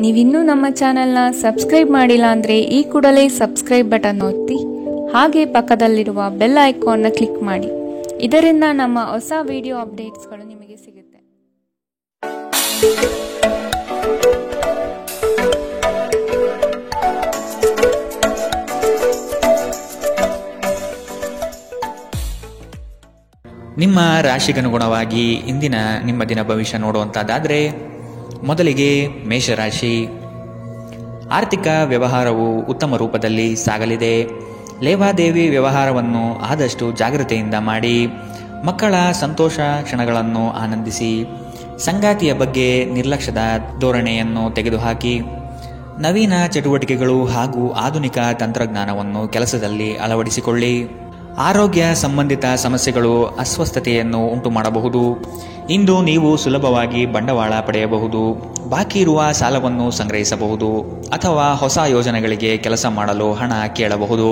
ನೀವಿನ್ನೂ ನಮ್ಮ ಚಾನೆಲ್ನ ಸಬ್ಸ್ಕ್ರೈಬ್ ಮಾಡಿಲ್ಲ ಅಂದರೆ ಈ ಕೂಡಲೇ ಸಬ್ಸ್ಕ್ರೈಬ್ ಬಟನ್ ಒತ್ತಿ ಹಾಗೆ ಪಕ್ಕದಲ್ಲಿರುವ ಬೆಲ್ ಐಕಾನ್ನ ಕ್ಲಿಕ್ ಮಾಡಿ. ಇದರಿಂದ ನಮ್ಮ ಹೊಸ ವಿಡಿಯೋ ಅಪ್ಡೇಟ್ಸ್ಗಳು ನಿಮಗೆ ಸಿಗುತ್ತೆ. ನಿಮ್ಮ ರಾಶಿಗನುಗುಣವಾಗಿ ಇಂದಿನ ನಿಮ್ಮ ದಿನ ಭವಿಷ್ಯ ನೋಡುವಂಥದ್ದಾದರೆ ಮೊದಲಿಗೆ ಮೇಷರಾಶಿ. ಆರ್ಥಿಕ ವ್ಯವಹಾರವು ಉತ್ತಮ ರೂಪದಲ್ಲಿ ಸಾಗಲಿದೆ. ಲೇವಾದೇವಿ ವ್ಯವಹಾರವನ್ನು ಆದಷ್ಟು ಜಾಗ್ರತೆಯಿಂದ ಮಾಡಿ. ಮಕ್ಕಳ ಸಂತೋಷ ಕ್ಷಣಗಳನ್ನು ಆನಂದಿಸಿ. ಸಂಗಾತಿಯ ಬಗ್ಗೆ ನಿರ್ಲಕ್ಷ್ಯದ ಧೋರಣೆಯನ್ನು ತೆಗೆದುಹಾಕಿ. ನವೀನ ಚಟುವಟಿಕೆಗಳು ಹಾಗೂ ಆಧುನಿಕ ತಂತ್ರಜ್ಞಾನವನ್ನು ಕೆಲಸದಲ್ಲಿ ಅಳವಡಿಸಿಕೊಳ್ಳಿ. ಆರೋಗ್ಯ ಸಂಬಂಧಿತ ಸಮಸ್ಯೆಗಳು ಅಸ್ವಸ್ಥತೆಯನ್ನು ಉಂಟು ಮಾಡಬಹುದು. ಇಂದು ನೀವು ಸುಲಭವಾಗಿ ಬಂಡವಾಳ ಪಡೆಯಬಹುದು. ಬಾಕಿ ಇರುವ ಸಾಲವನ್ನು ಸಂಗ್ರಹಿಸಬಹುದು ಅಥವಾ ಹೊಸ ಯೋಜನೆಗಳಿಗೆ ಕೆಲಸ ಮಾಡಲು ಹಣ ಕೇಳಬಹುದು.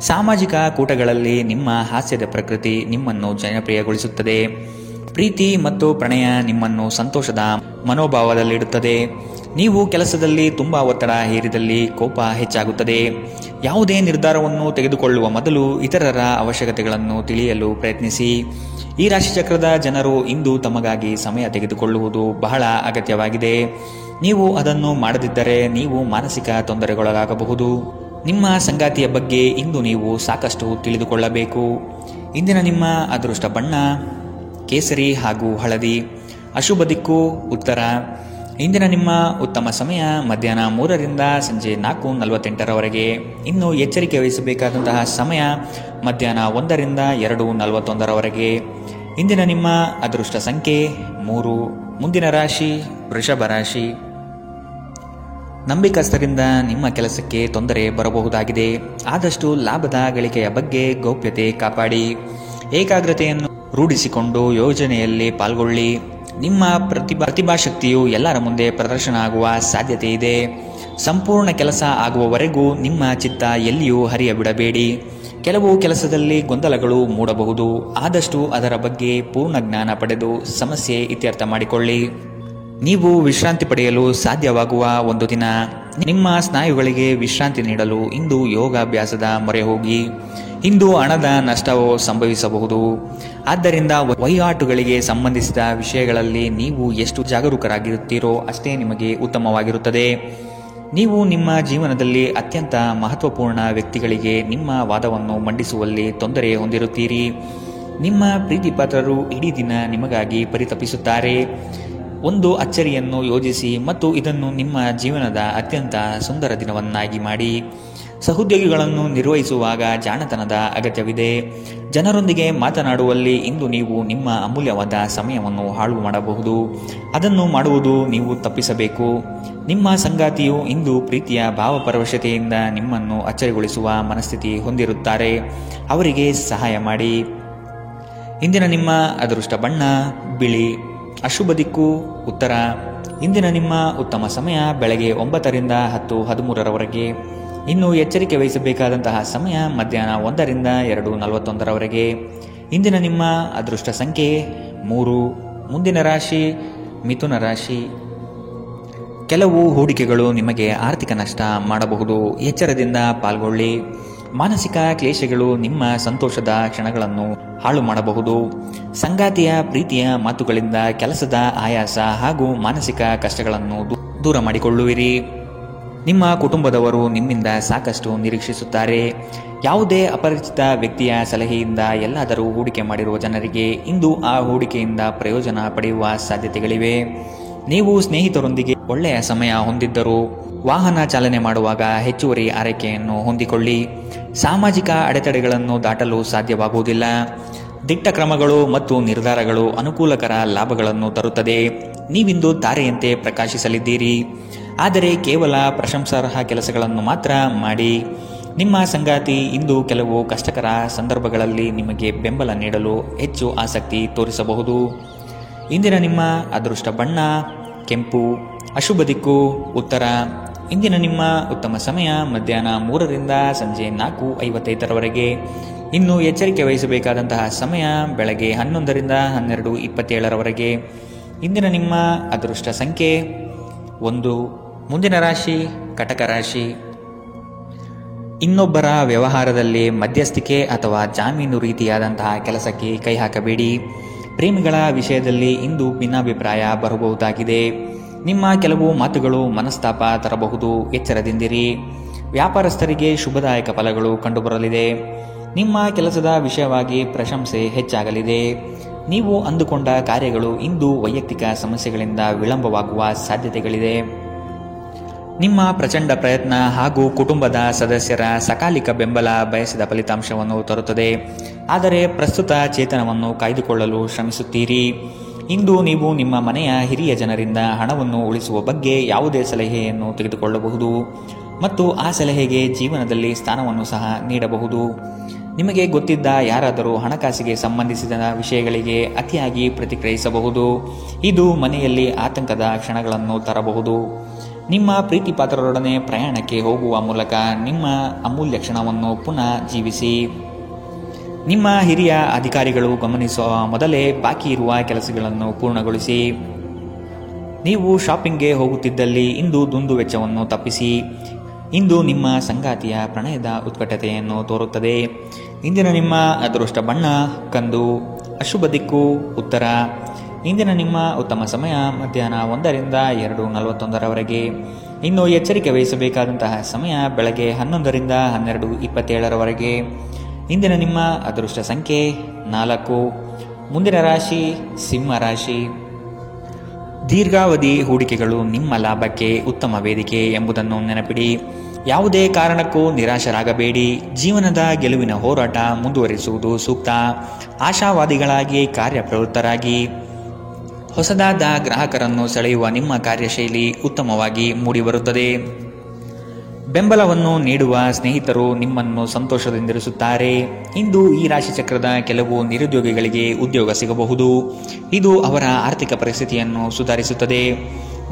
ಸಾಮಾಜಿಕ ಕೂಟಗಳಲ್ಲಿ ನಿಮ್ಮ ಹಾಸ್ಯದ ಪ್ರಕೃತಿ ನಿಮ್ಮನ್ನು ಜನಪ್ರಿಯಗೊಳಿಸುತ್ತದೆ. ಪ್ರೀತಿ ಮತ್ತು ಪ್ರಣಯ ನಿಮ್ಮನ್ನು ಸಂತೋಷದ ಮನೋಭಾವದಲ್ಲಿಡುತ್ತದೆ. ನೀವು ಕೆಲಸದಲ್ಲಿ ತುಂಬ ಒತ್ತಡ ಹೇರಿದಲ್ಲಿ ಕೋಪ ಹೆಚ್ಚಾಗುತ್ತದೆ. ಯಾವುದೇ ನಿರ್ಧಾರವನ್ನು ತೆಗೆದುಕೊಳ್ಳುವ ಮೊದಲು ಇತರರ ಅವಶ್ಯಕತೆಗಳನ್ನು ತಿಳಿಯಲು ಪ್ರಯತ್ನಿಸಿ. ಈ ರಾಶಿಚಕ್ರದ ಜನರು ಇಂದು ತಮಗಾಗಿ ಸಮಯ ತೆಗೆದುಕೊಳ್ಳುವುದು ಬಹಳ ಅಗತ್ಯವಾಗಿದೆ. ನೀವು ಅದನ್ನು ಮಾಡದಿದ್ದರೆ ನೀವು ಮಾನಸಿಕ ತೊಂದರೆಗೊಳಗಾಗಬಹುದು. ನಿಮ್ಮ ಸಂಗಾತಿಯ ಬಗ್ಗೆ ಇಂದು ನೀವು ಸಾಕಷ್ಟು ತಿಳಿದುಕೊಳ್ಳಬೇಕು. ಇಂದಿನ ನಿಮ್ಮ ಅದೃಷ್ಟ ಬಣ್ಣ ಕೇಸರಿ ಹಾಗೂ ಹಳದಿ. ಅಶುಭ ದಿಕ್ಕು ಉತ್ತರ. ಇಂದಿನ ನಿಮ್ಮ ಉತ್ತಮ ಸಮಯ ಮಧ್ಯಾಹ್ನ 3ರಿಂದ ಸಂಜೆ 4:48ರವರೆಗೆ. ಇನ್ನು ಎಚ್ಚರಿಕೆ ವಹಿಸಬೇಕಾದಂತಹ ಸಮಯ ಮಧ್ಯಾಹ್ನ 1ರಿಂದ 2:41ರವರೆಗೆ. ಇಂದಿನ ನಿಮ್ಮ ಅದೃಷ್ಟ ಸಂಖ್ಯೆ 3. ಮುಂದಿನ ರಾಶಿ ವೃಷಭ ರಾಶಿ. ನಂಬಿಕಸ್ಥರಿಂದ ನಿಮ್ಮ ಕೆಲಸಕ್ಕೆ ತೊಂದರೆ ಬರಬಹುದಾಗಿದೆ. ಆದಷ್ಟು ಲಾಭದ ಗಳಿಕೆಯ ಬಗ್ಗೆ ಗೌಪ್ಯತೆ ಕಾಪಾಡಿ. ಏಕಾಗ್ರತೆಯನ್ನು ರೂಢಿಸಿಕೊಂಡು ಯೋಜನೆಯಲ್ಲಿ ಪಾಲ್ಗೊಳ್ಳಿ. ನಿಮ್ಮ ಪ್ರತಿಭಾಶಕ್ತಿಯು ಎಲ್ಲರ ಮುಂದೆ ಪ್ರದರ್ಶನ ಆಗುವ ಸಾಧ್ಯತೆ ಇದೆ. ಸಂಪೂರ್ಣ ಕೆಲಸ ಆಗುವವರೆಗೂ ನಿಮ್ಮ ಚಿತ್ತ ಎಲ್ಲಿಯೂ ಹರಿಯಬಿಡಬೇಡಿ. ಕೆಲವು ಕೆಲಸದಲ್ಲಿ ಗೊಂದಲಗಳು ಮೂಡಬಹುದು. ಆದಷ್ಟು ಅದರ ಬಗ್ಗೆ ಪೂರ್ಣ ಜ್ಞಾನ ಪಡೆದು ಸಮಸ್ಯೆ ಇತ್ಯರ್ಥ ಮಾಡಿಕೊಳ್ಳಿ. ನೀವು ವಿಶ್ರಾಂತಿ ಪಡೆಯಲು ಸಾಧ್ಯವಾಗುವ ಒಂದು ದಿನ. ನಿಮ್ಮ ಸ್ನಾಯುಗಳಿಗೆ ವಿಶ್ರಾಂತಿ ನೀಡಲು ಇಂದು ಯೋಗಾಭ್ಯಾಸದ ಮೊರೆ ಹೋಗಿ. ಇಂದು ಹಣದ ನಷ್ಟವು ಸಂಭವಿಸಬಹುದು. ಆದ್ದರಿಂದ ವಹಿವಾಟುಗಳಿಗೆ ಸಂಬಂಧಿಸಿದ ವಿಷಯಗಳಲ್ಲಿ ನೀವು ಎಷ್ಟು ಜಾಗರೂಕರಾಗಿರುತ್ತೀರೋ ಅಷ್ಟೇ ನಿಮಗೆ ಉತ್ತಮವಾಗಿರುತ್ತದೆ. ನೀವು ನಿಮ್ಮ ಜೀವನದಲ್ಲಿ ಅತ್ಯಂತ ಮಹತ್ವಪೂರ್ಣ ವ್ಯಕ್ತಿಗಳಿಗೆ ನಿಮ್ಮ ವಾದವನ್ನು ಮಂಡಿಸುವಲ್ಲಿ ತೊಂದರೆ ಹೊಂದಿರುತ್ತೀರಿ. ನಿಮ್ಮ ಪ್ರೀತಿಪಾತ್ರರು ಇಡೀ ದಿನ ನಿಮಗಾಗಿ ಪರಿತಪಿಸುತ್ತಾರೆ. ಒಂದು ಅಚ್ಚರಿಯನ್ನು ಯೋಜಿಸಿ ಮತ್ತು ಇದನ್ನು ನಿಮ್ಮ ಜೀವನದ ಅತ್ಯಂತ ಸುಂದರ ದಿನವನ್ನಾಗಿ ಮಾಡಿ. ಸಹೋದ್ಯೋಗಿಗಳನ್ನು ನಿರ್ವಹಿಸುವಾಗ ಜಾಣತನದ ಅಗತ್ಯವಿದೆ. ಜನರೊಂದಿಗೆ ಮಾತನಾಡುವಲ್ಲಿ ಇಂದು ನೀವು ನಿಮ್ಮ ಅಮೂಲ್ಯವಾದ ಸಮಯವನ್ನು ಹಾಳು ಮಾಡಬಹುದು. ಅದನ್ನು ಮಾಡುವುದು ನೀವು ತಪ್ಪಿಸಬೇಕು. ನಿಮ್ಮ ಸಂಗಾತಿಯು ಇಂದು ಪ್ರೀತಿಯ ಭಾವಪರವಶತೆಯಿಂದ ನಿಮ್ಮನ್ನು ಅಚ್ಚರಿಗೊಳಿಸುವ ಮನಸ್ಥಿತಿ ಹೊಂದಿರುತ್ತಾರೆ. ಅವರಿಗೆ ಸಹಾಯ ಮಾಡಿ. ಇಂದಿನ ನಿಮ್ಮ ಅದೃಷ್ಟ ಬಣ್ಣ ಬಿಳಿ. ಅಶುಭ ದಿಕ್ಕು ಉತ್ತರ. ಇಂದಿನ ನಿಮ್ಮ ಉತ್ತಮ ಸಮಯ ಬೆಳಗ್ಗೆ 9ರಿಂದ 10:13ರವರೆಗೆ. ಇನ್ನು ಎಚ್ಚರಿಕೆ ವಹಿಸಬೇಕಾದಂತಹ ಸಮಯ ಮಧ್ಯಾಹ್ನ 1ರಿಂದ 2:41ರವರೆಗೆ. ಇಂದಿನ ನಿಮ್ಮ ಅದೃಷ್ಟ ಸಂಖ್ಯೆ 3. ಮುಂದಿನ ರಾಶಿ ಮಿಥುನ ರಾಶಿ. ಕೆಲವು ಹೂಡಿಕೆಗಳು ನಿಮಗೆ ಆರ್ಥಿಕ ನಷ್ಟ ಮಾಡಬಹುದು. ಎಚ್ಚರದಿಂದ ಪಾಲ್ಗೊಳ್ಳಿ. ಮಾನಸಿಕ ಕ್ಲೇಶಗಳು ನಿಮ್ಮ ಸಂತೋಷದ ಕ್ಷಣಗಳನ್ನು ಹಾಳು ಮಾಡಬಹುದು. ಸಂಗಾತಿಯ ಪ್ರೀತಿಯ ಮಾತುಗಳಿಂದ ಕೆಲಸದ ಆಯಾಸ ಹಾಗೂ ಮಾನಸಿಕ ಕಷ್ಟಗಳನ್ನು ದೂರ ಮಾಡಿಕೊಳ್ಳುವಿರಿ. ನಿಮ್ಮ ಕುಟುಂಬದವರು ನಿಮ್ಮಿಂದ ಸಾಕಷ್ಟು ನಿರೀಕ್ಷಿಸುತ್ತಾರೆ. ಯಾವುದೇ ಅಪರಿಚಿತ ವ್ಯಕ್ತಿಯ ಸಲಹೆಯಿಂದ ಎಲ್ಲಾದರೂ ಹೂಡಿಕೆ ಮಾಡಿರುವ ಜನರಿಗೆ ಇಂದು ಆ ಹೂಡಿಕೆಯಿಂದ ಪ್ರಯೋಜನ ಪಡೆಯುವ ಸಾಧ್ಯತೆಗಳಿವೆ. ನೀವು ಸ್ನೇಹಿತರೊಂದಿಗೆ ಒಳ್ಳೆಯ ಸಮಯ ಹೊಂದಿದ್ದರೂ ವಾಹನ ಚಾಲನೆ ಮಾಡುವಾಗ ಹೆಚ್ಚುವರಿ ಆರೈಕೆಯನ್ನು ಹೊಂದಿಕೊಳ್ಳಿ. ಸಾಮಾಜಿಕ ಅಡೆತಡೆಗಳನ್ನು ದಾಟಲು ಸಾಧ್ಯವಾಗುವುದಿಲ್ಲ. ದಿಟ್ಟ ಕ್ರಮಗಳು ಮತ್ತು ನಿರ್ಧಾರಗಳು ಅನುಕೂಲಕರ ಲಾಭಗಳನ್ನು ತರುತ್ತದೆ. ನೀವಿಂದು ತಾರೆಯಂತೆ ಪ್ರಕಾಶಿಸಲಿದ್ದೀರಿ. ಆದರೆ ಕೇವಲ ಪ್ರಶಂಸಾರ್ಹ ಕೆಲಸಗಳನ್ನು ಮಾತ್ರ ಮಾಡಿ. ನಿಮ್ಮ ಸಂಗಾತಿ ಇಂದು ಕೆಲವು ಕಷ್ಟಕರ ಸಂದರ್ಭಗಳಲ್ಲಿ ನಿಮಗೆ ಬೆಂಬಲ ನೀಡಲು ಹೆಚ್ಚು ಆಸಕ್ತಿ ತೋರಿಸಬಹುದು. ಇಂದಿನ ನಿಮ್ಮ ಅದೃಷ್ಟ ಬಣ್ಣ ಕೆಂಪು. ಅಶುಭ ದಿಕ್ಕು ಉತ್ತರ. ಇಂದಿನ ನಿಮ್ಮ ಉತ್ತಮ ಸಮಯ ಮಧ್ಯಾಹ್ನ 3ರಿಂದ ಸಂಜೆ 4:55ರವರೆಗೆ. ಇನ್ನು ಎಚ್ಚರಿಕೆ ವಹಿಸಬೇಕಾದಂತಹ ಸಮಯ ಬೆಳಗ್ಗೆ 11ರಿಂದ 12:27ರವರೆಗೆ. ಇಂದಿನ ನಿಮ್ಮ ಅದೃಷ್ಟ ಸಂಖ್ಯೆ 1. ಮುಂದಿನ ರಾಶಿ ಕಟಕ ರಾಶಿ. ಇನ್ನೊಬ್ಬರ ವ್ಯವಹಾರದಲ್ಲಿ ಮಧ್ಯಸ್ಥಿಕೆ ಅಥವಾ ಜಾಮೀನು ರೀತಿಯಾದಂತಹ ಕೆಲಸಕ್ಕೆ ಕೈ ಹಾಕಬೇಡಿ. ಪ್ರೇಮಿಗಳ ವಿಷಯದಲ್ಲಿ ಇಂದು ಭಿನ್ನಾಭಿಪ್ರಾಯ ಬರಬಹುದಾಗಿದೆ. ನಿಮ್ಮ ಕೆಲವು ಮಾತುಗಳು ಮನಸ್ತಾಪ ತರಬಹುದು, ಎಚ್ಚರದಿಂದಿರಿ. ವ್ಯಾಪಾರಸ್ಥರಿಗೆ ಶುಭದಾಯಕ ಫಲಗಳು ಕಂಡುಬರಲಿದೆ. ನಿಮ್ಮ ಕೆಲಸದ ವಿಷಯವಾಗಿ ಪ್ರಶಂಸೆ ಹೆಚ್ಚಾಗಲಿದೆ. ನೀವು ಅಂದುಕೊಂಡ ಕಾರ್ಯಗಳು ಇಂದು ವೈಯಕ್ತಿಕ ಸಮಸ್ಯೆಗಳಿಂದ ವಿಳಂಬವಾಗುವ ಸಾಧ್ಯತೆಗಳಿದೆ. ನಿಮ್ಮ ಪ್ರಚಂಡ ಪ್ರಯತ್ನ ಹಾಗೂ ಕುಟುಂಬದ ಸದಸ್ಯರ ಸಕಾಲಿಕ ಬೆಂಬಲ ಬಯಸಿದ ಫಲಿತಾಂಶವನ್ನು ತರುತ್ತದೆ. ಆದರೆ ಪ್ರಸ್ತುತ ಚೇತನವನ್ನು ಕಾಯ್ದುಕೊಳ್ಳಲು ಶ್ರಮಿಸುತ್ತೀರಿ. ಇಂದು ನೀವು ನಿಮ್ಮ ಮನೆಯ ಹಿರಿಯ ಜನರಿಂದ ಹಣವನ್ನು ಉಳಿಸುವ ಬಗ್ಗೆ ಯಾವುದೇ ಸಲಹೆಯನ್ನು ತೆಗೆದುಕೊಳ್ಳಬಹುದು ಮತ್ತು ಆ ಸಲಹೆಗೆ ಜೀವನದಲ್ಲಿ ಸ್ಥಾನವನ್ನು ಸಹ ನೀಡಬಹುದು. ನಿಮಗೆ ಗೊತ್ತಿದ್ದ ಯಾರಾದರೂ ಹಣಕಾಸಿಗೆ ಸಂಬಂಧಿಸಿದ ವಿಷಯಗಳಿಗೆ ಅತಿಯಾಗಿ ಪ್ರತಿಕ್ರಿಯಿಸಬಹುದು. ಇದು ಮನೆಯಲ್ಲಿ ಆತಂಕದ ಕ್ಷಣಗಳನ್ನು ತರಬಹುದು. ನಿಮ್ಮ ಪ್ರೀತಿ ಪಾತ್ರರೊಡನೆ ಪ್ರಯಾಣಕ್ಕೆ ಹೋಗುವ ಮೂಲಕ ನಿಮ್ಮ ಅಮೂಲ್ಯ ಕ್ಷಣವನ್ನು ಪುನಃ ಜೀವಿಸಿ. ನಿಮ್ಮ ಹಿರಿಯ ಅಧಿಕಾರಿಗಳು ಗಮನಿಸುವ ಮೊದಲೇ ಬಾಕಿ ಇರುವ ಕೆಲಸಗಳನ್ನು ಪೂರ್ಣಗೊಳಿಸಿ. ನೀವು ಶಾಪಿಂಗ್ಗೆ ಹೋಗುತ್ತಿದ್ದಲ್ಲಿ ಇಂದು ದುಂದು ವೆಚ್ಚವನ್ನು ತಪ್ಪಿಸಿ. ಇಂದು ನಿಮ್ಮ ಸಂಗಾತಿಯ ಪ್ರಣಯದ ಉತ್ಕಟತೆಯನ್ನು ತೋರುತ್ತದೆ. ಇಂದಿನ ನಿಮ್ಮ ಅದೃಷ್ಟ ಬಣ್ಣ ಕಂದು, ಅಶುಭ ದಿಕ್ಕು ಉತ್ತರ. ಇಂದಿನ ನಿಮ್ಮ ಉತ್ತಮ ಸಮಯ ಮಧ್ಯಾಹ್ನ 1ರಿಂದ 2:41 ಇನ್ನು ಎಚ್ಚರಿಕೆ ವಹಿಸಬೇಕಾದಂತಹ ಸಮಯ ಬೆಳಗ್ಗೆ 11ರಿಂದ 12:27 ಇಂದಿನ ನಿಮ್ಮ ಅದೃಷ್ಟ ಸಂಖ್ಯೆ 4. ಮುಂದಿನ ರಾಶಿ ಸಿಂಹ ರಾಶಿ. ದೀರ್ಘಾವಧಿ ಹೂಡಿಕೆಗಳು ನಿಮ್ಮ ಲಾಭಕ್ಕೆ ಉತ್ತಮ ವೇದಿಕೆ ಎಂಬುದನ್ನು ನೆನಪಿಡಿ. ಯಾವುದೇ ಕಾರಣಕ್ಕೂ ನಿರಾಶರಾಗಬೇಡಿ. ಜೀವನದ ಗೆಲುವಿನ ಹೋರಾಟ ಮುಂದುವರಿಸುವುದು ಸೂಕ್ತ. ಆಶಾವಾದಿಗಳಾಗಿ ಕಾರ್ಯಪ್ರವೃತ್ತರಾಗಿ. ಹೊಸದಾದ ಗ್ರಾಹಕರನ್ನು ಸೆಳೆಯುವ ನಿಮ್ಮ ಕಾರ್ಯಶೈಲಿ ಉತ್ತಮವಾಗಿ ಮೂಡಿಬರುತ್ತದೆ. ಬೆಂಬಲವನ್ನು ನೀಡುವ ಸ್ನೇಹಿತರು ನಿಮ್ಮನ್ನು ಸಂತೋಷದಿಂದಿರಿಸುತ್ತಾರೆ. ಇಂದು ಈ ರಾಶಿಚಕ್ರದ ಕೆಲವು ನಿರುದ್ಯೋಗಿಗಳಿಗೆ ಉದ್ಯೋಗ ಸಿಗಬಹುದು. ಇದು ಅವರ ಆರ್ಥಿಕ ಪರಿಸ್ಥಿತಿಯನ್ನು ಸುಧಾರಿಸುತ್ತದೆ.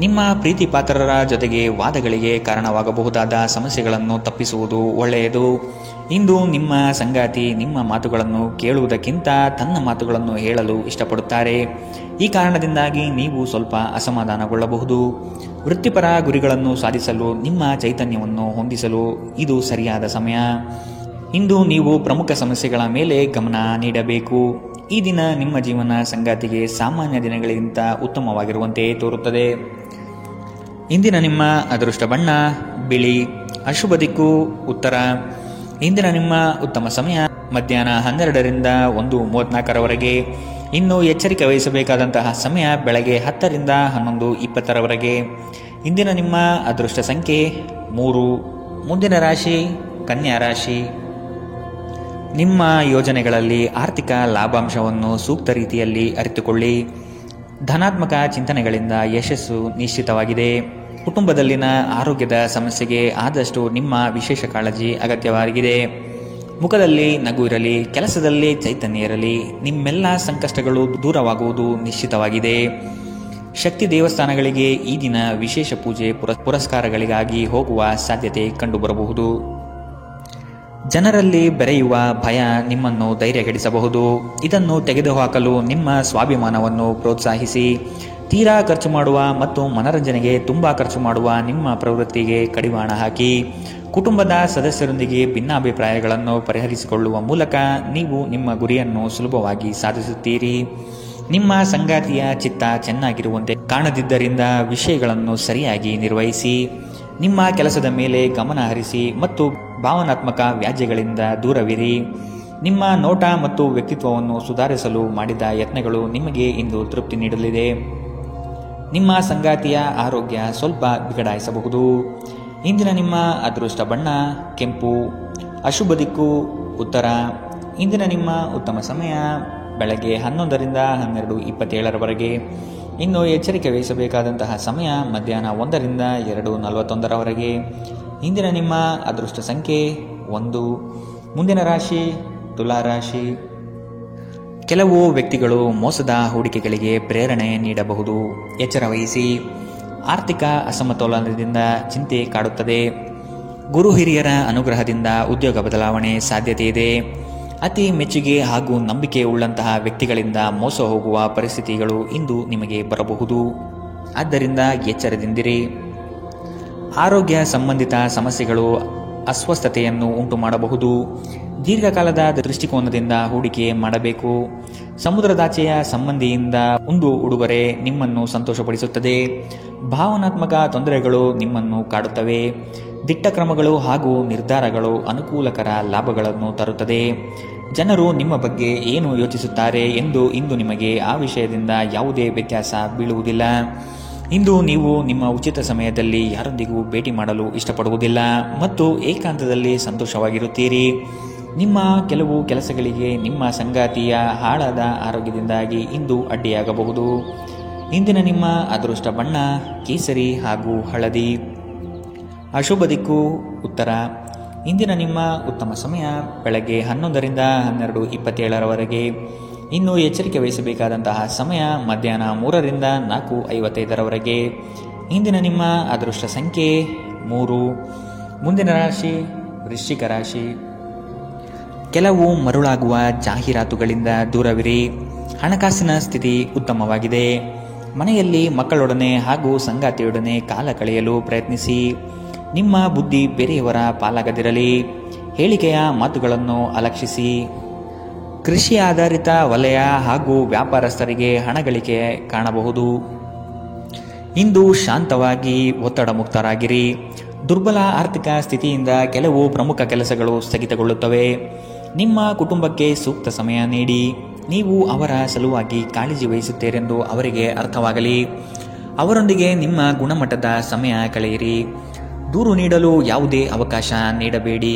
ನಿಮ್ಮ ಪ್ರೀತಿ ಪಾತ್ರರ ಜೊತೆಗೆ ವಾದಗಳಿಗೆ ಕಾರಣವಾಗಬಹುದಾದ ಸಮಸ್ಯೆಗಳನ್ನು ತಪ್ಪಿಸುವುದು ಒಳ್ಳೆಯದು. ಇಂದು ನಿಮ್ಮ ಸಂಗಾತಿ ನಿಮ್ಮ ಮಾತುಗಳನ್ನು ಕೇಳುವುದಕ್ಕಿಂತ ತನ್ನ ಮಾತುಗಳನ್ನು ಹೇಳಲು ಇಷ್ಟಪಡುತ್ತಾರೆ. ಈ ಕಾರಣದಿಂದಾಗಿ ನೀವು ಸ್ವಲ್ಪ ಅಸಮಾಧಾನಗೊಳ್ಳಬಹುದು. ವೃತ್ತಿಪರ ಗುರಿಗಳನ್ನು ಸಾಧಿಸಲು ನಿಮ್ಮ ಚೈತನ್ಯವನ್ನು ಹೊಂದಿಸಲು ಇದು ಸರಿಯಾದ ಸಮಯ. ಇಂದು ನೀವು ಪ್ರಮುಖ ಸಮಸ್ಯೆಗಳ ಮೇಲೆ ಗಮನ ನೀಡಬೇಕು. ಈ ದಿನ ನಿಮ್ಮ ಜೀವನ ಸಂಗಾತಿಗೆ ಸಾಮಾನ್ಯ ದಿನಗಳಿಗಿಂತ ಉತ್ತಮವಾಗಿರುವಂತೆ ತೋರುತ್ತದೆ. ಇಂದಿನ ನಿಮ್ಮ ಅದೃಷ್ಟ ಬಣ್ಣ ಬಿಳಿ, ಅಶುಭ ದಿಕ್ಕು ಉತ್ತರ. ಇಂದಿನ ನಿಮ್ಮ ಉತ್ತಮ ಸಮಯ ಮಧ್ಯಾಹ್ನ 12ರಿಂದ 1:34 ಇನ್ನು ಎಚ್ಚರಿಕೆ ವಹಿಸಬೇಕಾದಂತಹ ಸಮಯ ಬೆಳಗ್ಗೆ 10ರಿಂದ 11:20 ಇಂದಿನ ನಿಮ್ಮ ಅದೃಷ್ಟ ಸಂಖ್ಯೆ 3. ಮುಂದಿನ ರಾಶಿ ಕನ್ಯಾ ರಾಶಿ. ನಿಮ್ಮ ಯೋಜನೆಗಳಲ್ಲಿ ಆರ್ಥಿಕ ಲಾಭಾಂಶವನ್ನು ಸೂಕ್ತ ರೀತಿಯಲ್ಲಿ ಅರಿತುಕೊಳ್ಳಿ. ಧನಾತ್ಮಕ ಚಿಂತನೆಗಳಿಂದ ಯಶಸ್ಸು ನಿಶ್ಚಿತವಾಗಿದೆ. ಕುಟುಂಬದಲ್ಲಿನ ಆರೋಗ್ಯದ ಸಮಸ್ಯೆಗೆ ಆದಷ್ಟು ನಿಮ್ಮ ವಿಶೇಷ ಕಾಳಜಿ ಅಗತ್ಯವಾಗಿದೆ. ಮುಖದಲ್ಲಿ ನಗು ಇರಲಿ, ಕೆಲಸದಲ್ಲಿ ಚೈತನ್ಯ ಇರಲಿ. ನಿಮ್ಮೆಲ್ಲ ಸಂಕಷ್ಟಗಳು ದೂರವಾಗುವುದು ನಿಶ್ಚಿತವಾಗಿದೆ. ಶಕ್ತಿ ದೇವಸ್ಥಾನಗಳಿಗೆ ಈ ದಿನ ವಿಶೇಷ ಪೂಜೆ ಪುರಸ್ಕಾರಗಳಿಗಾಗಿ ಹೋಗುವ ಸಾಧ್ಯತೆ ಕಂಡುಬರಬಹುದು. ಜನರಲ್ಲಿ ಬೆರೆಯುವ ಭಯ ನಿಮ್ಮನ್ನು ಧೈರ್ಯಗೆಡಿಸಬಹುದು. ಇದನ್ನು ತೆಗೆದುಹಾಕಲು ನಿಮ್ಮ ಸ್ವಾಭಿಮಾನವನ್ನು ಪ್ರೋತ್ಸಾಹಿಸಿ. ತೀರಾ ಖರ್ಚು ಮಾಡುವ ಮತ್ತು ಮನರಂಜನೆಗೆ ತುಂಬ ಖರ್ಚು ಮಾಡುವ ನಿಮ್ಮ ಪ್ರವೃತ್ತಿಗೆ ಕಡಿವಾಣ ಹಾಕಿ. ಕುಟುಂಬದ ಸದಸ್ಯರೊಂದಿಗೆ ಭಿನ್ನಾಭಿಪ್ರಾಯಗಳನ್ನು ಪರಿಹರಿಸಿಕೊಳ್ಳುವ ಮೂಲಕ ನೀವು ನಿಮ್ಮ ಗುರಿಯನ್ನು ಸುಲಭವಾಗಿ ಸಾಧಿಸುತ್ತೀರಿ. ನಿಮ್ಮ ಸಂಗಾತಿಯ ಚಿತ್ತ ಚೆನ್ನಾಗಿರುವಂತೆ ಕಾಣದಿದ್ದರಿಂದ ವಿಷಯಗಳನ್ನು ಸರಿಯಾಗಿ ನಿರ್ವಹಿಸಿ. ನಿಮ್ಮ ಕೆಲಸದ ಮೇಲೆ ಗಮನ ಹರಿಸಿ ಮತ್ತು ಭಾವನಾತ್ಮಕ ವ್ಯಾಜ್ಯಗಳಿಂದ ದೂರವಿರಿ. ನಿಮ್ಮ ನೋಟ ಮತ್ತು ವ್ಯಕ್ತಿತ್ವವನ್ನು ಸುಧಾರಿಸಲು ಮಾಡಿದ ಯತ್ನಗಳು ನಿಮಗೆ ಇಂದು ತೃಪ್ತಿ ನೀಡಲಿದೆ. ನಿಮ್ಮ ಸಂಗಾತಿಯ ಆರೋಗ್ಯ ಸ್ವಲ್ಪ ಬಿಗಡಾಯಿಸಬಹುದು. ಇಂದಿನ ನಿಮ್ಮ ಅದೃಷ್ಟ ಬಣ್ಣ ಕೆಂಪು, ಅಶುಭ ದಿಕ್ಕು ಉತ್ತರ. ಇಂದಿನ ನಿಮ್ಮ ಉತ್ತಮ ಸಮಯ ಬೆಳಗ್ಗೆ 11ರಿಂದ 12:27 ಇನ್ನು ಎಚ್ಚರಿಕೆ ವಹಿಸಬೇಕಾದಂತಹ ಸಮಯ ಮಧ್ಯಾಹ್ನ 1ರಿಂದ 2:41 ಇಂದಿನ ನಿಮ್ಮ ಅದೃಷ್ಟ ಸಂಖ್ಯೆ 1. ಮುಂದಿನ ರಾಶಿ ತುಲಾರಾಶಿ. ಕೆಲವು ವ್ಯಕ್ತಿಗಳು ಮೋಸದ ಹೂಡಿಕೆಗಳಿಗೆ ಪ್ರೇರಣೆ ನೀಡಬಹುದು. ಎಚ್ಚರ ವಹಿಸಿ. ಆರ್ಥಿಕ ಅಸಮತೋಲನದಿಂದ ಚಿಂತೆ ಕಾಡುತ್ತದೆ. ಗುರು ಹಿರಿಯರ ಅನುಗ್ರಹದಿಂದ ಉದ್ಯೋಗ ಬದಲಾವಣೆ ಸಾಧ್ಯತೆ ಇದೆ. ಅತಿ ಮೆಚ್ಚುಗೆ ಹಾಗೂ ನಂಬಿಕೆ ಉಳ್ಳಂತಹ ವ್ಯಕ್ತಿಗಳಿಂದ ಮೋಸ ಹೋಗುವ ಪರಿಸ್ಥಿತಿಗಳು ಇಂದು ನಿಮಗೆ ಬರಬಹುದು. ಆದ್ದರಿಂದ ಎಚ್ಚರದಿಂದಿರಿ. ಆರೋಗ್ಯ ಸಂಬಂಧಿತ ಸಮಸ್ಯೆಗಳು ಅಸ್ವಸ್ಥತೆಯನ್ನು ಉಂಟು ಮಾಡಬಹುದು. ದೀರ್ಘಕಾಲದ ದೃಷ್ಟಿಕೋನದಿಂದ ಹೂಡಿಕೆ ಮಾಡಬೇಕು. ಸಮುದ್ರದಾಚೆಯ ಸಂಬಂಧಿಯಿಂದ ಒಂದು ಉಡುಗೊರೆ ನಿಮ್ಮನ್ನು ಸಂತೋಷಪಡಿಸುತ್ತದೆ. ಭಾವನಾತ್ಮಕ ತೊಂದರೆಗಳು ನಿಮ್ಮನ್ನು ಕಾಡುತ್ತವೆ. ದಿಟ್ಟ ಕ್ರಮಗಳು ಹಾಗೂ ನಿರ್ಧಾರಗಳು ಅನುಕೂಲಕರ ಲಾಭಗಳನ್ನು ತರುತ್ತದೆ. ಜನರು ನಿಮ್ಮ ಬಗ್ಗೆ ಏನು ಯೋಚಿಸುತ್ತಾರೆ ಎಂದು ಇಂದು ನಿಮಗೆ ಆ ವಿಷಯದಿಂದ ಯಾವುದೇ ವ್ಯತ್ಯಾಸ ಬೀಳುವುದಿಲ್ಲ. ಇಂದು ನೀವು ನಿಮ್ಮ ಉಚಿತ ಸಮಯದಲ್ಲಿ ಯಾರೊಂದಿಗೂ ಭೇಟಿ ಮಾಡಲು ಇಷ್ಟಪಡುವುದಿಲ್ಲ ಮತ್ತು ಏಕಾಂತದಲ್ಲಿ ಸಂತೋಷವಾಗಿರುತ್ತೀರಿ. ನಿಮ್ಮ ಕೆಲವು ಕೆಲಸಗಳಿಗೆ ನಿಮ್ಮ ಸಂಗಾತಿಯ ಹಾಳಾದ ಆರೋಗ್ಯದಿಂದಾಗಿ ಇಂದು ಅಡ್ಡಿಯಾಗಬಹುದು. ಇಂದಿನ ನಿಮ್ಮ ಅದೃಷ್ಟ ಬಣ್ಣ ಕೇಸರಿ ಹಾಗೂ ಹಳದಿ. ಅಶುಭ ದಿಕ್ಕು ಉತ್ತರ. ಇಂದಿನ ನಿಮ್ಮ ಉತ್ತಮ ಸಮಯ ಬೆಳಗ್ಗೆ 11ರಿಂದ 12:27 ಇನ್ನು ಎಚ್ಚರಿಕೆ ವಹಿಸಬೇಕಾದಂತಹ ಸಮಯ ಮಧ್ಯಾಹ್ನ 3ರಿಂದ 4:55 ಇಂದಿನ ನಿಮ್ಮ ಅದೃಷ್ಟ ಸಂಖ್ಯೆ 3. ಮುಂದಿನ ರಾಶಿ ವೃಶ್ಚಿಕ ರಾಶಿ. ಕೆಲವು ಮರುಳಾಗುವ ಜಾಹೀರಾತುಗಳಿಂದ ದೂರವಿರಿ. ಹಣಕಾಸಿನ ಸ್ಥಿತಿ ಉತ್ತಮವಾಗಿದೆ. ಮನೆಯಲ್ಲಿ ಮಕ್ಕಳೊಡನೆ ಹಾಗೂ ಸಂಗಾತಿಯೊಡನೆ ಕಾಲ ಕಳೆಯಲು ಪ್ರಯತ್ನಿಸಿ. ನಿಮ್ಮ ಬುದ್ಧಿ ಬೇರೆಯವರ ಪಾಲಾಗದಿರಲಿ. ಹೇಳಿಕೆಯ ಮಾತುಗಳನ್ನು ಅಲಕ್ಷಿಸಿ. ಕೃಷಿ ಆಧಾರಿತ ವಲಯ ಹಾಗೂ ವ್ಯಾಪಾರಸ್ಥರಿಗೆ ಹಣ ಗಳಿಕೆ ಕಾಣಬಹುದು. ಇಂದು ಶಾಂತವಾಗಿ ಒತ್ತಡ ಮುಕ್ತರಾಗಿರಿ. ದುರ್ಬಲ ಆರ್ಥಿಕ ಸ್ಥಿತಿಯಿಂದ ಕೆಲವು ಪ್ರಮುಖ ಕೆಲಸಗಳು ಸ್ಥಗಿತಗೊಳ್ಳುತ್ತವೆ. ನಿಮ್ಮ ಕುಟುಂಬಕ್ಕೆ ಸೂಕ್ತ ಸಮಯ ನೀಡಿ. ನೀವು ಅವರ ಸಲುವಾಗಿ ಕಾಳಜಿ ವಹಿಸುತ್ತೀರೆಂದು ಅವರಿಗೆ ಅರ್ಥವಾಗಲಿ. ಅವರೊಂದಿಗೆ ನಿಮ್ಮ ಗುಣಮಟ್ಟದ ಸಮಯ ಕಳೆಯಿರಿ. ದೂರು ನೀಡಲು ಯಾವುದೇ ಅವಕಾಶ ನೀಡಬೇಡಿ.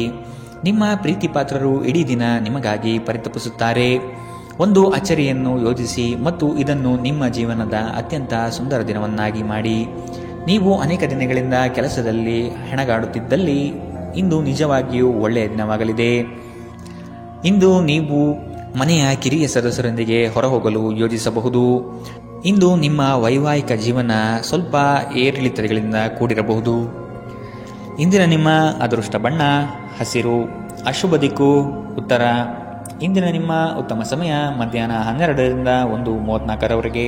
ನಿಮ್ಮ ಪ್ರೀತಿ ಪಾತ್ರರು ಇಡೀ ದಿನ ನಿಮಗಾಗಿ ಪರಿತಪಿಸುತ್ತಾರೆ. ಒಂದು ಅಚ್ಚರಿಯನ್ನು ಯೋಜಿಸಿ ಮತ್ತು ಇದನ್ನು ನಿಮ್ಮ ಜೀವನದ ಅತ್ಯಂತ ಸುಂದರ ದಿನವನ್ನಾಗಿ ಮಾಡಿ. ನೀವು ಅನೇಕ ದಿನಗಳಿಂದ ಕೆಲಸದಲ್ಲಿ ಹೆಣಗಾಡುತ್ತಿದ್ದಲ್ಲಿ ಇಂದು ನಿಜವಾಗಿಯೂ ಒಳ್ಳೆಯ ದಿನವಾಗಲಿದೆ. ಇಂದು ನೀವು ಮನೆಯ ಕಿರಿಯ ಸದಸ್ಯರೊಂದಿಗೆ ಹೊರಹೋಗಲು ಯೋಜಿಸಬಹುದು. ಇಂದು ನಿಮ್ಮ ವೈವಾಹಿಕ ಜೀವನ ಸ್ವಲ್ಪ ಏರಿಳಿತಗಳಿಂದ ಕೂಡಿರಬಹುದು. ಇಂದಿನ ನಿಮ್ಮ ಅದೃಷ್ಟ ಬಣ್ಣ ಹಸಿರು. ಅಶುಭ ದಿಕ್ಕು ಉತ್ತರ. ಇಂದಿನ ನಿಮ್ಮ ಉತ್ತಮ ಸಮಯ ಮಧ್ಯಾಹ್ನ 12ರಿಂದ 1:34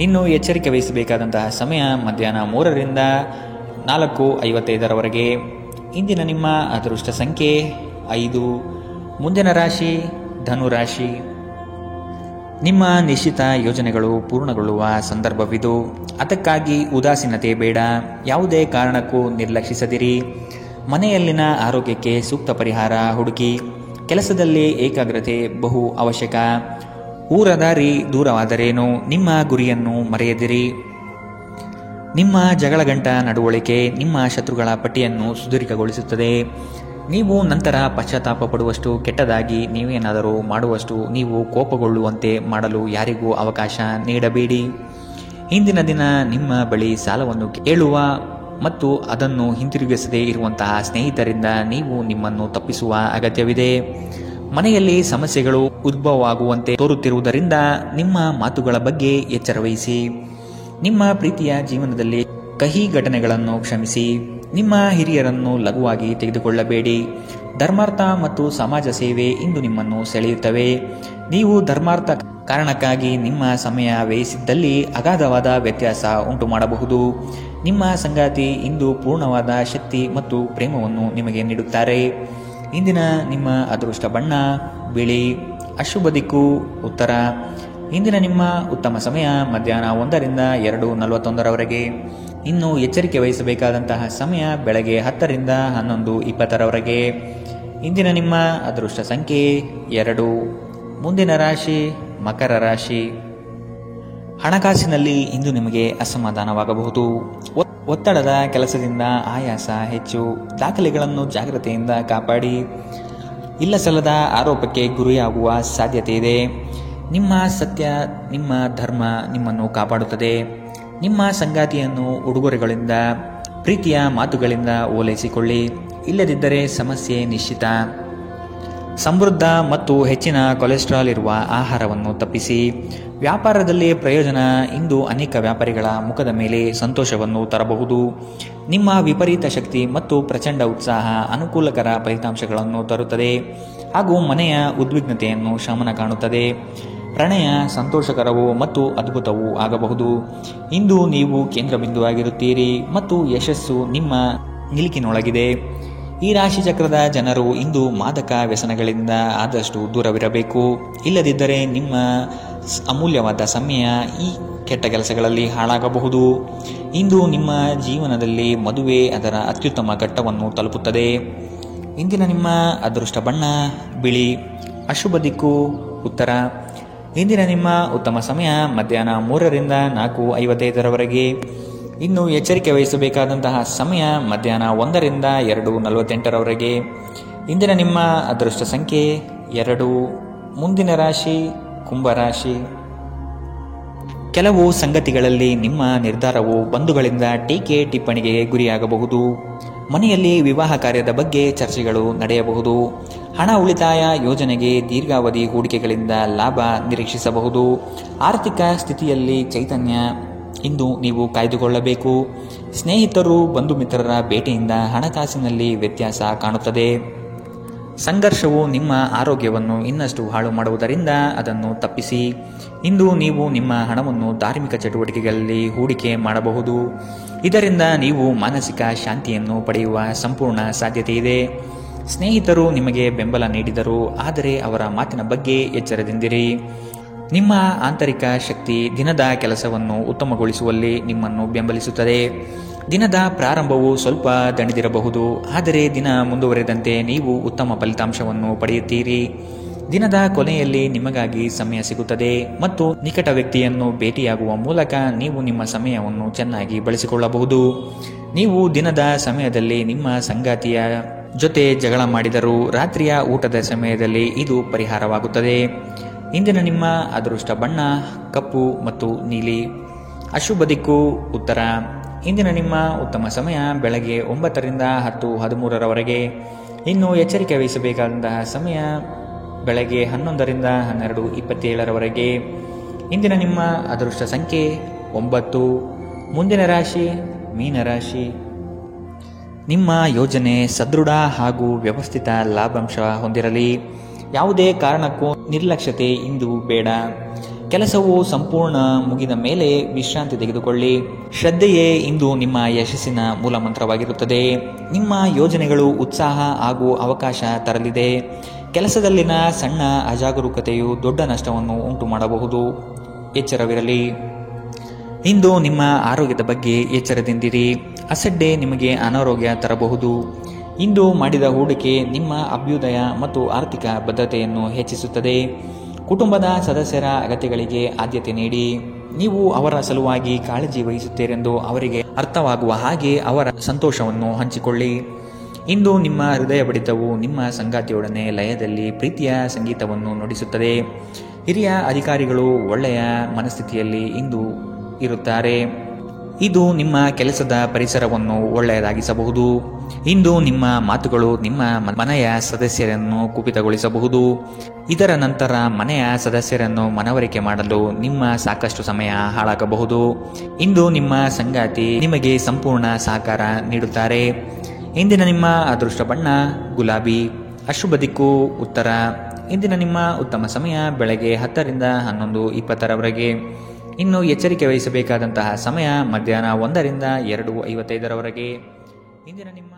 ಇನ್ನು ಎಚ್ಚರಿಕೆ ವಹಿಸಬೇಕಾದಂತಹ ಸಮಯ ಮಧ್ಯಾಹ್ನ 3ರಿಂದ 4:55 ಇಂದಿನ ನಿಮ್ಮ ಅದೃಷ್ಟ ಸಂಖ್ಯೆ 5. ಮುಂದಿನ ರಾಶಿ ಧನುರಾಶಿ. ನಿಮ್ಮ ನಿಶ್ಚಿತ ಯೋಜನೆಗಳು ಪೂರ್ಣಗೊಳ್ಳುವ ಸಂದರ್ಭವಿದು. ಅದಕ್ಕಾಗಿ ಉದಾಸೀನತೆ ಬೇಡ. ಯಾವುದೇ ಕಾರಣಕ್ಕೂ ನಿರ್ಲಕ್ಷಿಸದಿರಿ. ಮನೆಯಲ್ಲಿನ ಆರೋಗ್ಯಕ್ಕೆ ಸೂಕ್ತ ಪರಿಹಾರ ಹುಡುಕಿ. ಕೆಲಸದಲ್ಲಿ ಏಕಾಗ್ರತೆ ಬಹು ಅವಶ್ಯಕ. ಊರ ದಾರಿ ದೂರವಾದರೇನು, ನಿಮ್ಮ ಗುರಿಯನ್ನು ಮರೆಯದಿರಿ. ನಿಮ್ಮ ಜಗಳಗಂಟ ನಡವಳಿಕೆ ನಿಮ್ಮ ಶತ್ರುಗಳ ಪಟ್ಟಿಯನ್ನು ಸುದೀರ್ಘಗೊಳಿಸುತ್ತದೆ. ನೀವು ನಂತರ ಪಶ್ಚಾತ್ತಾಪ ಪಡುವಷ್ಟು ಕೆಟ್ಟದಾಗಿ ನೀವೇನಾದರೂ ಮಾಡುವಷ್ಟು ನೀವು ಕೋಪಗೊಳ್ಳುವಂತೆ ಮಾಡಲು ಯಾರಿಗೂ ಅವಕಾಶ ನೀಡಬೇಡಿ. ಇಂದಿನ ದಿನ ನಿಮ್ಮ ಬಳಿ ಸಾಲವನ್ನು ಕೇಳುವ ಮತ್ತು ಅದನ್ನು ಹಿಂತಿರುಗಿಸದೇ ಇರುವಂತಹ ಸ್ನೇಹಿತರಿಂದ ನೀವು ನಿಮ್ಮನ್ನು ತಪ್ಪಿಸುವ ಅಗತ್ಯವಿದೆ. ಮನೆಯಲ್ಲಿ ಸಮಸ್ಯೆಗಳು ಉದ್ಭವವಾಗುವಂತೆ ತೋರುತ್ತಿರುವುದರಿಂದ ನಿಮ್ಮ ಮಾತುಗಳ ಬಗ್ಗೆ ಎಚ್ಚರವಹಿಸಿ. ನಿಮ್ಮ ಪ್ರೀತಿಯ ಜೀವನದಲ್ಲಿ ಕಹಿ ಘಟನೆಗಳನ್ನು ಕ್ಷಮಿಸಿ. ನಿಮ್ಮ ಹಿರಿಯರನ್ನು ಲಘುವಾಗಿ ತೆಗೆದುಕೊಳ್ಳಬೇಡಿ. ಧರ್ಮಾರ್ಥ ಮತ್ತು ಸಮಾಜ ಸೇವೆ ಇಂದು ನಿಮ್ಮನ್ನು ಸೆಳೆಯುತ್ತವೆ. ನೀವು ಧರ್ಮಾರ್ಥ ಕಾರಣಕ್ಕಾಗಿ ನಿಮ್ಮ ಸಮಯ ವ್ಯಯಿಸಿದ್ದಲ್ಲಿ ಅಗಾಧವಾದ ವ್ಯತ್ಯಾಸ ಉಂಟು ಮಾಡಬಹುದು. ನಿಮ್ಮ ಸಂಗಾತಿ ಇಂದು ಪೂರ್ಣವಾದ ಶಕ್ತಿ ಮತ್ತು ಪ್ರೇಮವನ್ನು ನಿಮಗೆ ನೀಡುತ್ತಾರೆ. ಇಂದಿನ ನಿಮ್ಮ ಅದೃಷ್ಟ ಬಣ್ಣ ಬಿಳಿ. ಅಶುಭ ದಿಕ್ಕು ಉತ್ತರ. ಇಂದಿನ ನಿಮ್ಮ ಉತ್ತಮ ಸಮಯ ಮಧ್ಯಾಹ್ನ 1ರಿಂದ 2:41 ಇನ್ನು ಎಚ್ಚರಿಕೆ ವಹಿಸಬೇಕಾದಂತಹ ಸಮಯ ಬೆಳಗ್ಗೆ 10ರಿಂದ 11:20 ಇಂದಿನ ನಿಮ್ಮ ಅದೃಷ್ಟ ಸಂಖ್ಯೆ 2. ಮುಂದಿನ ರಾಶಿ ಮಕರ ರಾಶಿ. ಹಣಕಾಸಿನಲ್ಲಿ ಇಂದು ನಿಮಗೆ ಅಸಮಾಧಾನವಾಗಬಹುದು. ಒತ್ತಡದ ಕೆಲಸದಿಂದ ಆಯಾಸ ಹೆಚ್ಚು. ದಾಖಲೆಗಳನ್ನು ಜಾಗ್ರತೆಯಿಂದ ಕಾಪಾಡಿ. ಇಲ್ಲಸಲ್ಲದ ಆರೋಪಕ್ಕೆ ಗುರಿಯಾಗುವ ಸಾಧ್ಯತೆ ಇದೆ. ನಿಮ್ಮ ಸತ್ಯ ನಿಮ್ಮ ಧರ್ಮ ನಿಮ್ಮನ್ನು ಕಾಪಾಡುತ್ತದೆ. ನಿಮ್ಮ ಸಂಗಾತಿಯನ್ನು ಉಡುಗೊರೆಗಳಿಂದ ಪ್ರೀತಿಯ ಮಾತುಗಳಿಂದ ಓಲೈಸಿಕೊಳ್ಳಿ. ಇಲ್ಲದಿದ್ದರೆ ಸಮಸ್ಯೆ ನಿಶ್ಚಿತ. ಸಮೃದ್ಧ ಮತ್ತು ಹೆಚ್ಚಿನ ಕೊಲೆಸ್ಟ್ರಾಲ್ ಇರುವ ಆಹಾರವನ್ನು ತಪ್ಪಿಸಿ. ವ್ಯಾಪಾರದಲ್ಲಿ ಪ್ರಯೋಜನ ಇಂದು ಅನೇಕ ವ್ಯಾಪಾರಿಗಳ ಮುಖದ ಮೇಲೆ ಸಂತೋಷವನ್ನು ತರಬಹುದು. ನಿಮ್ಮ ವಿಪರೀತ ಶಕ್ತಿ ಮತ್ತು ಪ್ರಚಂಡ ಉತ್ಸಾಹ ಅನುಕೂಲಕರ ಫಲಿತಾಂಶಗಳನ್ನು ತರುತ್ತದೆ ಹಾಗೂ ಮನೆಯ ಉದ್ವಿಗ್ನತೆಯನ್ನು ಶಮನ ಕಾಣುತ್ತದೆ. ಪ್ರಣಯ ಸಂತೋಷಕರವೂ ಮತ್ತು ಅದ್ಭುತವೂ ಆಗಬಹುದು. ಇಂದು ನೀವು ಕೇಂದ್ರ ಬಿಂದುವಾಗಿರುತ್ತೀರಿ ಮತ್ತು ಯಶಸ್ಸು ನಿಮ್ಮ ನಿಲುಕಿನೊಳಗಿದೆ. ಈ ರಾಶಿ ಚಕ್ರದ ಜನರು ಇಂದು ಮಾದಕ ವ್ಯಸನಗಳಿಂದ ಆದಷ್ಟು ದೂರವಿರಬೇಕು. ಇಲ್ಲದಿದ್ದರೆ ನಿಮ್ಮ ಅಮೂಲ್ಯವಾದ ಸಮಯ ಈ ಕೆಟ್ಟ ಕೆಲಸಗಳಲ್ಲಿ ಹಾಳಾಗಬಹುದು. ಇಂದು ನಿಮ್ಮ ಜೀವನದಲ್ಲಿ ಮದುವೆ ಅದರ ಅತ್ಯುತ್ತಮ ಘಟ್ಟವನ್ನು ತಲುಪುತ್ತದೆ. ಇಂದಿನ ನಿಮ್ಮ ಅದೃಷ್ಟ ಬಣ್ಣ ಬಿಳಿ. ಅಶುಭ ದಿಕ್ಕು ಉತ್ತರ. ಇಂದಿನ ನಿಮ್ಮ ಉತ್ತಮ ಸಮಯ ಮಧ್ಯಾಹ್ನ 3ರಿಂದ 4:55 ಇನ್ನು ಎಚ್ಚರಿಕೆ ವಹಿಸಬೇಕಾದಂತಹ ಸಮಯ ಮಧ್ಯಾಹ್ನ 1ರಿಂದ 2:48 ಇಂದಿನ ನಿಮ್ಮ ಅದೃಷ್ಟ ಸಂಖ್ಯೆ 2. ಮುಂದಿನ ರಾಶಿ ಕುಂಭರಾಶಿ. ಕೆಲವು ಸಂಗತಿಗಳಲ್ಲಿ ನಿಮ್ಮ ನಿರ್ಧಾರವು ಬಂಧುಗಳಿಂದ ಟೀಕೆ ಟಿಪ್ಪಣಿಗೆ ಗುರಿಯಾಗಬಹುದು. ಮನೆಯಲ್ಲಿ ವಿವಾಹ ಕಾರ್ಯದ ಬಗ್ಗೆ ಚರ್ಚೆಗಳು ನಡೆಯಬಹುದು. ಹಣ ಉಳಿತಾಯ ಯೋಜನೆಗೆ ದೀರ್ಘಾವಧಿ ಹೂಡಿಕೆಗಳಿಂದ ಲಾಭ ನಿರೀಕ್ಷಿಸಬಹುದು. ಆರ್ಥಿಕ ಸ್ಥಿತಿಯಲ್ಲಿ ಚೈತನ್ಯ ಇಂದು ನೀವು ಕಾಯ್ದುಕೊಳ್ಳಬೇಕು. ಸ್ನೇಹಿತರು ಬಂಧು ಮಿತ್ರರ ಭೇಟಿಯಿಂದ ಹಣಕಾಸಿನಲ್ಲಿ ವ್ಯತ್ಯಾಸ ಕಾಣುತ್ತದೆ. ಸಂಘರ್ಷವು ನಿಮ್ಮ ಆರೋಗ್ಯವನ್ನು ಇನ್ನಷ್ಟು ಹಾಳು ಮಾಡುವುದರಿಂದ ಅದನ್ನು ತಪ್ಪಿಸಿ. ಇಂದು ನೀವು ನಿಮ್ಮ ಹಣವನ್ನು ಧಾರ್ಮಿಕ ಚಟುವಟಿಕೆಗಳಲ್ಲಿ ಹೂಡಿಕೆ ಮಾಡಬಹುದು. ಇದರಿಂದ ನೀವು ಮಾನಸಿಕ ಶಾಂತಿಯನ್ನು ಪಡೆಯುವ ಸಂಪೂರ್ಣ ಸಾಧ್ಯತೆ ಇದೆ. ಸ್ನೇಹಿತರು ನಿಮಗೆ ಬೆಂಬಲ ನೀಡಿದರು, ಆದರೆ ಅವರ ಮಾತಿನ ಬಗ್ಗೆ ಎಚ್ಚರದಿಂದಿರಿ. ನಿಮ್ಮ ಆಂತರಿಕ ಶಕ್ತಿ ದಿನದ ಕೆಲಸವನ್ನು ಉತ್ತಮಗೊಳಿಸುವಲ್ಲಿ ನಿಮ್ಮನ್ನು ಬೆಂಬಲಿಸುತ್ತದೆ. ದಿನದ ಪ್ರಾರಂಭವು ಸ್ವಲ್ಪ ದಣಿದಿರಬಹುದು, ಆದರೆ ದಿನ ಮುಂದುವರೆದಂತೆ ನೀವು ಉತ್ತಮ ಫಲಿತಾಂಶವನ್ನು ಪಡೆಯುತ್ತೀರಿ. ದಿನದ ಕೊನೆಯಲ್ಲಿ ನಿಮಗಾಗಿ ಸಮಯ ಸಿಗುತ್ತದೆ ಮತ್ತು ನಿಕಟ ವ್ಯಕ್ತಿಯನ್ನು ಭೇಟಿಯಾಗುವ ಮೂಲಕ ನೀವು ನಿಮ್ಮ ಸಮಯವನ್ನು ಚೆನ್ನಾಗಿ ಬಳಸಿಕೊಳ್ಳಬಹುದು. ನೀವು ದಿನದ ಸಮಯದಲ್ಲಿ ನಿಮ್ಮ ಸಂಗಾತಿಯ ಜೊತೆ ಜಗಳ ಮಾಡಿದರೂ ರಾತ್ರಿಯ ಊಟದ ಸಮಯದಲ್ಲಿ ಇದು ಪರಿಹಾರವಾಗುತ್ತದೆ. ಇಂದಿನ ನಿಮ್ಮ ಅದೃಷ್ಟ ಬಣ್ಣ ಕಪ್ಪು ಮತ್ತು ನೀಲಿ. ಅಶುಭ ದಿಕ್ಕು ಉತ್ತರ. ಇಂದಿನ ನಿಮ್ಮ ಉತ್ತಮ ಸಮಯ ಬೆಳಗ್ಗೆ 9ರಿಂದ 10:13 ಇನ್ನು ಎಚ್ಚರಿಕೆ ವಹಿಸಬೇಕಾದಂತಹ ಸಮಯ ಬೆಳಗ್ಗೆ 11ರಿಂದ 12:27 ಇಂದಿನ ನಿಮ್ಮ ಅದೃಷ್ಟ ಸಂಖ್ಯೆ 9. ಮುಂದಿನ ರಾಶಿ ಮೀನರಾಶಿ. ನಿಮ್ಮ ಯೋಜನೆ ಸದೃಢ ಹಾಗೂ ವ್ಯವಸ್ಥಿತ ಲಾಭಾಂಶ ಹೊಂದಿರಲಿ. ಯಾವುದೇ ಕಾರಣಕ್ಕೂ ನಿರ್ಲಕ್ಷ್ಯತೆ ಇಂದು ಬೇಡ. ಕೆಲಸವು ಸಂಪೂರ್ಣ ಮುಗಿದ ಮೇಲೆ ವಿಶ್ರಾಂತಿ ತೆಗೆದುಕೊಳ್ಳಿ. ಶ್ರದ್ಧೆಯೇ ಇಂದು ನಿಮ್ಮ ಯಶಸ್ಸಿನ ಮೂಲಮಂತ್ರವಾಗಿರುತ್ತದೆ. ನಿಮ್ಮ ಯೋಜನೆಗಳು ಉತ್ಸಾಹ ಹಾಗೂ ಅವಕಾಶ ತರಲಿದೆ. ಕೆಲಸದಲ್ಲಿನ ಸಣ್ಣ ಅಜಾಗರೂಕತೆಯು ದೊಡ್ಡ ನಷ್ಟವನ್ನು ಉಂಟು ಮಾಡಬಹುದು. ಎಚ್ಚರವಿರಲಿ. ಇಂದು ನಿಮ್ಮ ಆರೋಗ್ಯದ ಬಗ್ಗೆ ಎಚ್ಚರದಿಂದಿರಿ. ಅಸಡ್ಡೆ ನಿಮಗೆ ಅನಾರೋಗ್ಯ ತರಬಹುದು. ಇಂದು ಮಾಡಿದ ಹೂಡಿಕೆ ನಿಮ್ಮ ಅಭ್ಯುದಯ ಮತ್ತು ಆರ್ಥಿಕ ಭದ್ರತೆಯನ್ನು ಹೆಚ್ಚಿಸುತ್ತದೆ. ಕುಟುಂಬದ ಸದಸ್ಯರ ಅಗತ್ಯಗಳಿಗೆ ಆದ್ಯತೆ ನೀಡಿ. ನೀವು ಅವರ ಸಲುವಾಗಿ ಕಾಳಜಿ ವಹಿಸುತ್ತೀರೆಂದು ಅವರಿಗೆ ಅರ್ಥವಾಗುವ ಹಾಗೆ ಅವರ ಸಂತೋಷವನ್ನು ಹಂಚಿಕೊಳ್ಳಿ. ಇಂದು ನಿಮ್ಮ ಹೃದಯ ಬಡಿತವು ನಿಮ್ಮ ಸಂಗಾತಿಯೊಡನೆ ಲಯದಲ್ಲಿ ಪ್ರೀತಿಯ ಸಂಗೀತವನ್ನು ನುಡಿಸುತ್ತದೆ. ಹಿರಿಯ ಅಧಿಕಾರಿಗಳು ಒಳ್ಳೆಯ ಮನಸ್ಥಿತಿಯಲ್ಲಿ ಇಂದು ಇರುತ್ತಾರೆ. ಇದು ನಿಮ್ಮ ಕೆಲಸದ ಪರಿಸರವನ್ನು ಒಳ್ಳೆಯದಾಗಿಸಬಹುದು. ಇಂದು ನಿಮ್ಮ ಮಾತುಗಳು ನಿಮ್ಮ ಮನೆಯ ಸದಸ್ಯರನ್ನು ಕುಪಿತಗೊಳಿಸಬಹುದು. ಇದರ ನಂತರ ಮನೆಯ ಸದಸ್ಯರನ್ನು ಮನವರಿಕೆ ಮಾಡಲು ನಿಮ್ಮ ಸಾಕಷ್ಟು ಸಮಯ ಹಾಳಾಗಬಹುದು. ಇಂದು ನಿಮ್ಮ ಸಂಗಾತಿ ನಿಮಗೆ ಸಂಪೂರ್ಣ ಸಹಕಾರ ನೀಡುತ್ತಾರೆ. ಇಂದಿನ ನಿಮ್ಮ ಅದೃಷ್ಟ ಬಣ್ಣ ಗುಲಾಬಿ. ಅಶುಭ ದಿಕ್ಕು ಉತ್ತರ. ಇಂದಿನ ನಿಮ್ಮ ಉತ್ತಮ ಸಮಯ ಬೆಳಗ್ಗೆ 10ರಿಂದ 11:20 ಇನ್ನು ಎಚ್ಚರಿಕೆ ವಹಿಸಬೇಕಾದಂತಹ ಸಮಯ ಮಧ್ಯಾಹ್ನ 1ರಿಂದ 2:55 ಇಂದಿನ ನಿಮ್ಮ